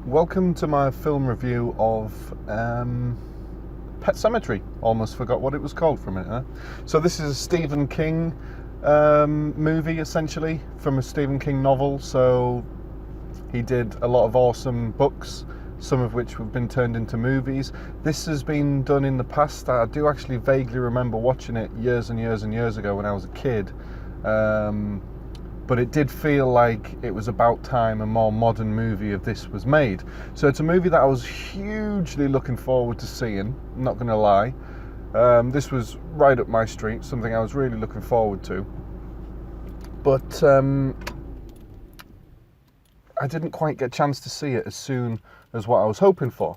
Welcome to my film review of Pet Sematary. Almost forgot what it was called for a minute. Huh? So this is a Stephen King movie, essentially, from a Stephen King novel. So he did a lot of awesome books, some of which have been turned into movies. This has been done in the past. I do actually vaguely remember watching it years and years and years ago when I was a kid. But it did feel like it was about time a more modern movie of this was made. So it's a movie that I was hugely looking forward to seeing, I'm not going to lie. This was right up my street, something I was really looking forward to. But I didn't quite get a chance to see it as soon as what I was hoping for.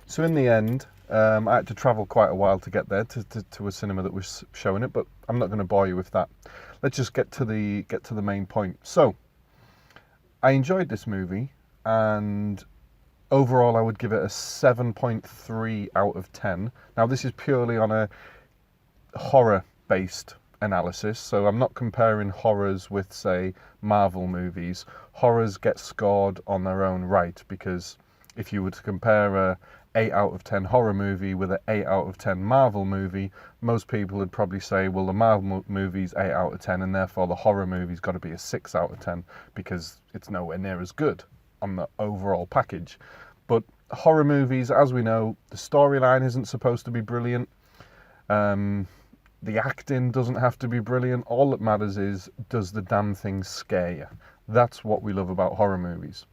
So in the end, I had to travel quite a while to get there to a cinema that was showing it, but I'm not going to bore you with that. Let's just get to the main point. So, I enjoyed this movie, and overall I would give it a 7.3 out of 10. Now this is purely on a horror-based analysis, so I'm not comparing horrors with, say, Marvel movies. Horrors get scored on their own right, because if you were to compare a 8 out of 10 horror movie with an 8 out of 10 Marvel movie, most people would probably say, well, the Marvel movie's 8 out of 10 and therefore the horror movie's got to be a 6 out of 10 because it's nowhere near as good on the overall package. But horror movies, as we know, the storyline isn't supposed to be brilliant. The acting doesn't have to be brilliant. All that matters is, does the damn thing scare you? That's what we love about horror movies.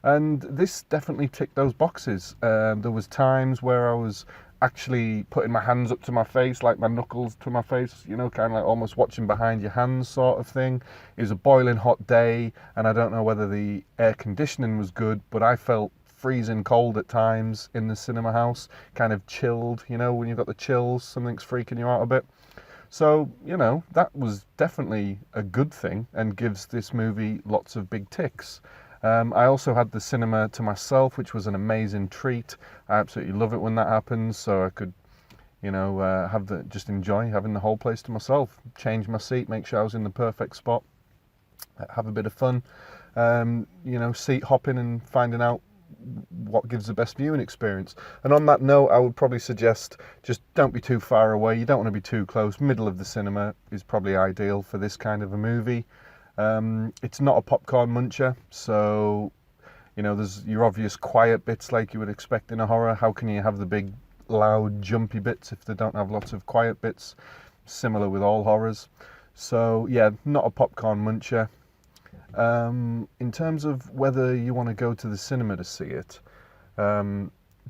And this definitely ticked those boxes. There was times where I was actually putting my hands up to my face, like my knuckles to my face, you know, kind of like almost watching behind your hands sort of thing. It was a boiling hot day, and I don't know whether the air conditioning was good, but I felt freezing cold at times in the cinema house, kind of chilled, you know, when you've got the chills, something's freaking you out a bit. So, you know, that was definitely a good thing and gives this movie lots of big ticks. I also had the cinema to myself, which was an amazing treat. I absolutely love it when that happens, so I could, you know, just enjoy having the whole place to myself. Change my seat, make sure I was in the perfect spot, have a bit of fun, you know, seat hopping and finding out what gives the best viewing experience. And on that note, I would probably suggest just don't be too far away. You don't want to be too close. Middle of the cinema is probably ideal for this kind of a movie. It's not a popcorn muncher, so, you know, there's your obvious quiet bits like you would expect in a horror. How can you have the big, loud, jumpy bits if they don't have lots of quiet bits? Similar with all horrors. So, yeah, not a popcorn muncher. In terms of whether you want to go to the cinema to see it,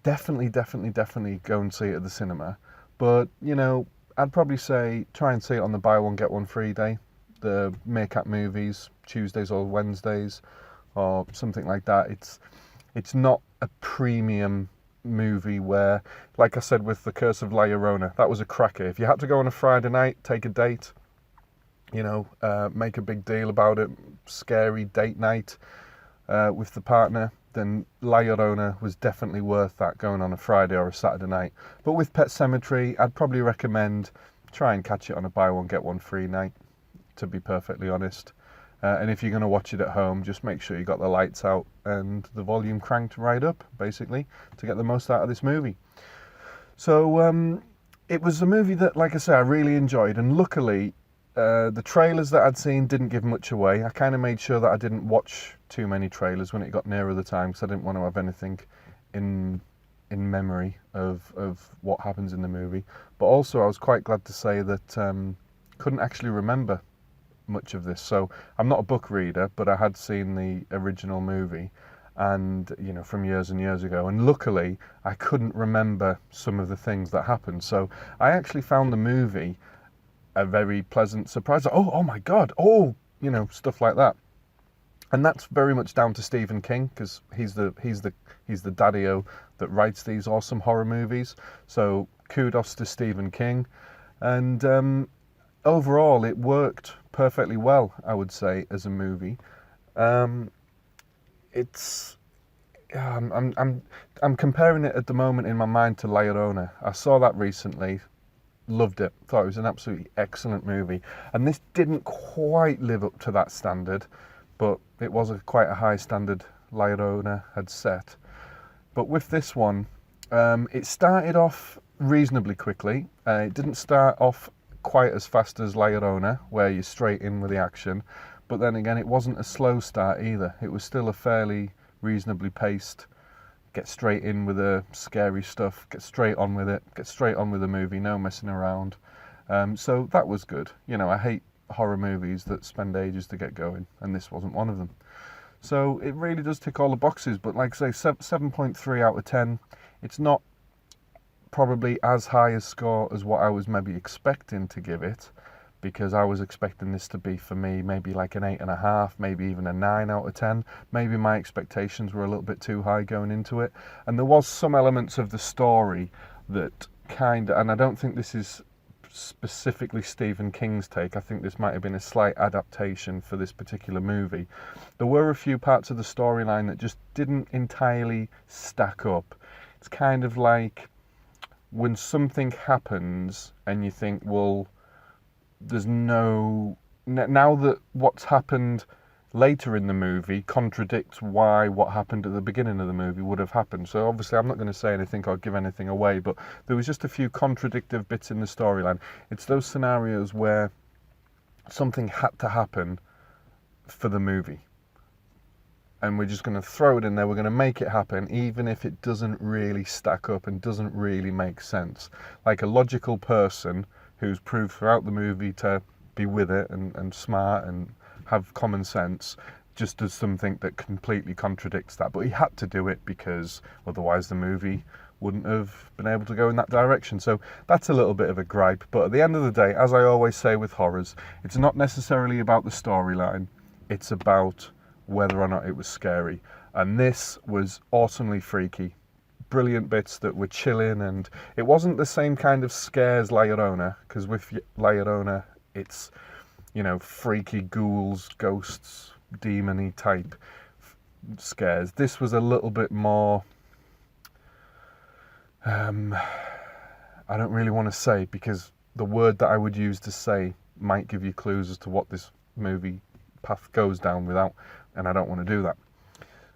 definitely go and see it at the cinema. But, you know, I'd probably say try and see it on the buy one, get one free day. The Meerkat movies, Tuesdays or Wednesdays, or something like that. It's not a premium movie where, like I said with The Curse of La Llorona, that was a cracker. If you had to go on a Friday night, take a date, you know, make a big deal about it, scary date night with the partner, then La Llorona was definitely worth that, going on a Friday or a Saturday night. But with Pet Sematary, I'd probably recommend try and catch it on a buy one, get one free night, to be perfectly honest. And if you're going to watch it at home, just make sure you got the lights out and the volume cranked right up, basically, to get the most out of this movie. So it was a movie that, like I say, I really enjoyed, and luckily the trailers that I'd seen didn't give much away. I kind of made sure that I didn't watch too many trailers when it got nearer the time, because I didn't want to have anything in memory of what happens in the movie. But also I was quite glad to say that couldn't actually remember much of this. So I'm not a book reader, but I had seen the original movie, and, you know, from years and years ago, and luckily I couldn't remember some of the things that happened. So I actually found the movie a very pleasant surprise. Oh my God, you know, stuff like that. And that's very much down to Stephen King, because he's the daddy-o that writes these awesome horror movies. So kudos to Stephen King. And overall, it worked perfectly well, I would say, as a movie. It's I'm comparing it at the moment in my mind to La Llorona. I saw that recently, loved it, thought it was an absolutely excellent movie. And this didn't quite live up to that standard, but it was quite a high standard La Llorona had set. But with this one, it started off reasonably quickly. It didn't start off quite as fast as La Llorona, where you're straight in with the action. But then again, it wasn't a slow start either. It was still a fairly reasonably paced, get straight in with the scary stuff, get straight on with it, get straight on with the movie, no messing around. So that was good. You know, I hate horror movies that spend ages to get going, and this wasn't one of them. So it really does tick all the boxes, but like I say, 7.3 out of 10. It's not probably as high a score as what I was maybe expecting to give it, because I was expecting this to be, for me, maybe like an 8.5, maybe even a 9 out of 10. Maybe my expectations were a little bit too high going into it. And there was some elements of the story that kind of, and I don't think this is specifically Stephen King's take, I think this might have been a slight adaptation for this particular movie. There were a few parts of the storyline that just didn't entirely stack up. It's kind of like when something happens and you think, well, there's no... Now that what's happened later in the movie contradicts why what happened at the beginning of the movie would have happened. So obviously I'm not going to say anything or give anything away, but there was just a few contradictive bits in the storyline. It's those scenarios where something had to happen for the movie, and we're just going to throw it in there, we're going to make it happen, even if it doesn't really stack up and doesn't really make sense. Like a logical person who's proved throughout the movie to be with it and smart and have common sense, just does something that completely contradicts that. But he had to do it because otherwise the movie wouldn't have been able to go in that direction. So that's a little bit of a gripe. But at the end of the day, as I always say with horrors, it's not necessarily about the storyline, it's about whether or not it was scary. And this was awesomely freaky. Brilliant bits that were chilling, and it wasn't the same kind of scares La Llorona, because with La Llorona, it's, you know, freaky ghouls, ghosts, demon-y type scares. This was a little bit more, I don't really want to say, because the word that I would use to say might give you clues as to what this movie path goes down without, and I don't want to do that.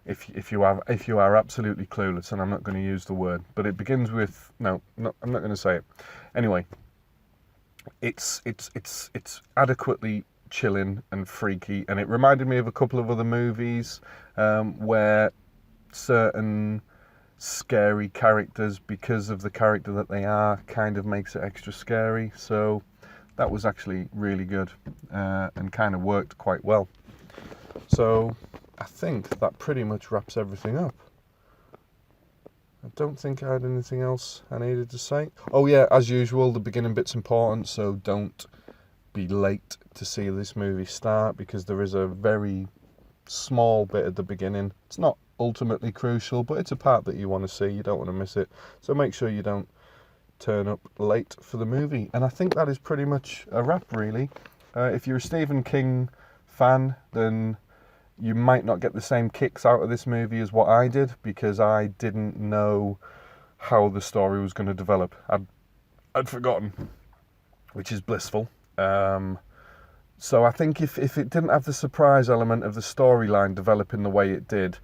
If you are absolutely clueless, and I'm not going to use the word, but it begins with, no, I'm not going to say it. Anyway, it's adequately chilling and freaky, and it reminded me of a couple of other movies where certain scary characters, because of the character that they are, kind of makes it extra scary. So that was actually really good and kind of worked quite well. So I think that pretty much wraps everything up. I don't think I had anything else I needed to say. Oh yeah, as usual, the beginning bit's important, so don't be late to see this movie start, because there is a very small bit at the beginning. It's not ultimately crucial, but it's a part that you want to see. You don't want to miss it. So make sure you don't turn up late for the movie. And I think that is pretty much a wrap, really. If you're a Stephen King fan, then you might not get the same kicks out of this movie as what I did, because I didn't know how the story was going to develop. I'd forgotten, which is blissful. So I think if it didn't have the surprise element of the storyline developing the way it did,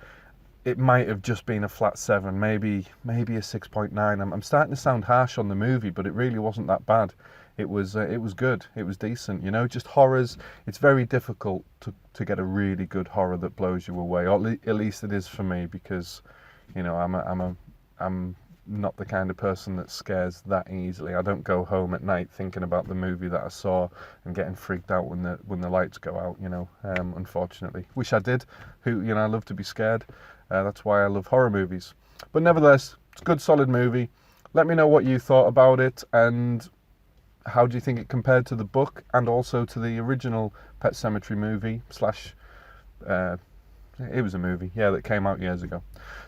it might have just been a flat 7, maybe a 6.9. I'm starting to sound harsh on the movie, but it really wasn't that bad. It was good. It was decent. You know, just horrors. It's very difficult to get a really good horror that blows you away. Or at least it is for me, because, you know, I'm not the kind of person that scares that easily. I don't go home at night thinking about the movie that I saw and getting freaked out when the lights go out. You know, unfortunately, wish I did. I love to be scared. That's why I love horror movies. But nevertheless, it's a good, solid movie. Let me know what you thought about it, and how do you think it compared to the book and also to the original Pet Sematary movie it was a movie, yeah, that came out years ago.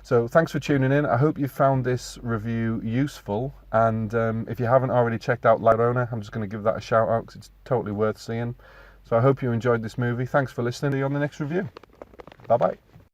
So thanks for tuning in. I hope you found this review useful, and if you haven't already checked out La Llorona, I'm just going to give that a shout out because it's totally worth seeing. So I hope you enjoyed this movie. Thanks for listening. See you on the next review. Bye bye.